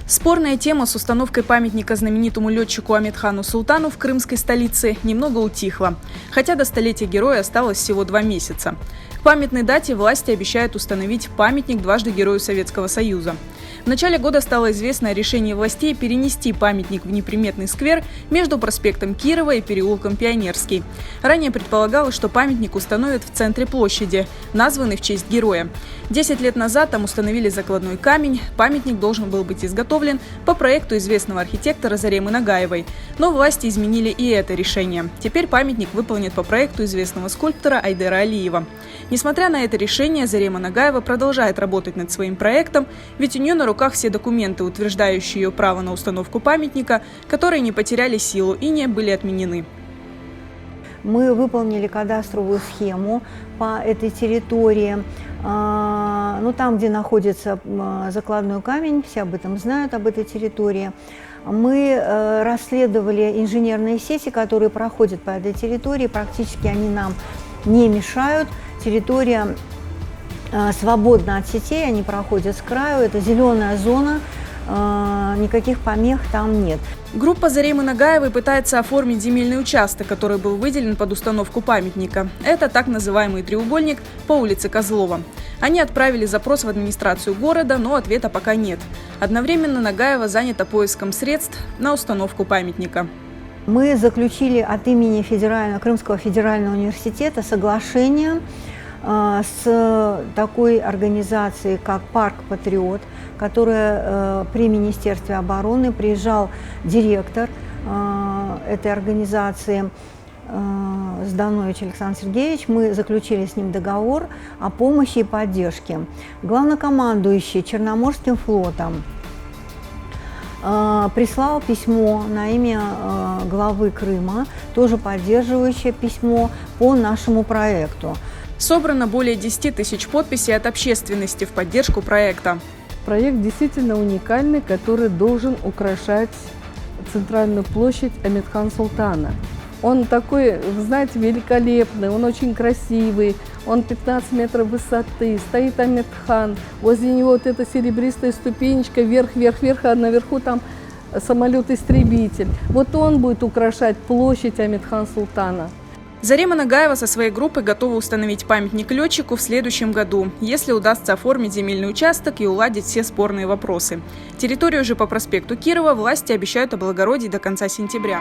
Спорная тема с установкой памятника знаменитому летчику Амедхану Султану в крымской столице немного утихла, хотя до столетия героя осталось всего 2 месяца. К памятной дате власти обещают установить памятник дважды Герою Советского Союза. В начале года стало известно о решении властей перенести памятник в неприметный сквер между проспектом Кирова и переулком Пионерский. Ранее предполагалось, что памятник установят в центре площади, названный в честь героя. 10 лет назад там установили закладной камень, памятник должен был быть изготовлен по проекту известного архитектора Заремы Нагаевой. Но власти изменили и это решение. Теперь памятник выполнен по проекту известного скульптора Айдера Алиева. Несмотря на это решение, Зарема Нагаева продолжает работать над своим проектом, ведь у нее на руках все документы, утверждающие ее право на установку памятника, которые не потеряли силу и не были отменены. Мы выполнили кадастровую схему по этой территории. Там, где находится закладной камень, все об этом знают, об этой территории. Мы расследовали инженерные сети, которые проходят по этой территории. Практически они нам не мешают. Территория свободна от сетей, они проходят с краю. Это зеленая зона, никаких помех там нет. Группа Заремы Нагаевой пытается оформить земельный участок, который был выделен под установку памятника. Это так называемый треугольник по улице Козлова. Они отправили запрос в администрацию города, но ответа пока нет. Одновременно Нагаева занята поиском средств на установку памятника. Мы заключили от имени Крымского федерального университета соглашение с такой организацией, как «Парк Патриот», которая при Министерстве обороны приезжал директор этой организации Зданович Александр Сергеевич. Мы заключили с ним договор о помощи и поддержке. Главнокомандующий Черноморским флотом прислал письмо на имя главы Крыма, тоже поддерживающее письмо по нашему проекту. Собрано более 10 тысяч подписей от общественности в поддержку проекта. Проект действительно уникальный, который должен украшать центральную площадь Амедхана Султана. Он такой, вы знаете, великолепный, он очень красивый, он 15 метров высоты, стоит Амедхан, возле него вот эта серебристая ступенечка, вверх, а наверху там самолет-истребитель. Вот он будет украшать площадь Амедхана Султана. Зарема Нагаева со своей группой готова установить памятник летчику в следующем году, если удастся оформить земельный участок и уладить все спорные вопросы. Территорию же по проспекту Кирова власти обещают облагородить до конца сентября.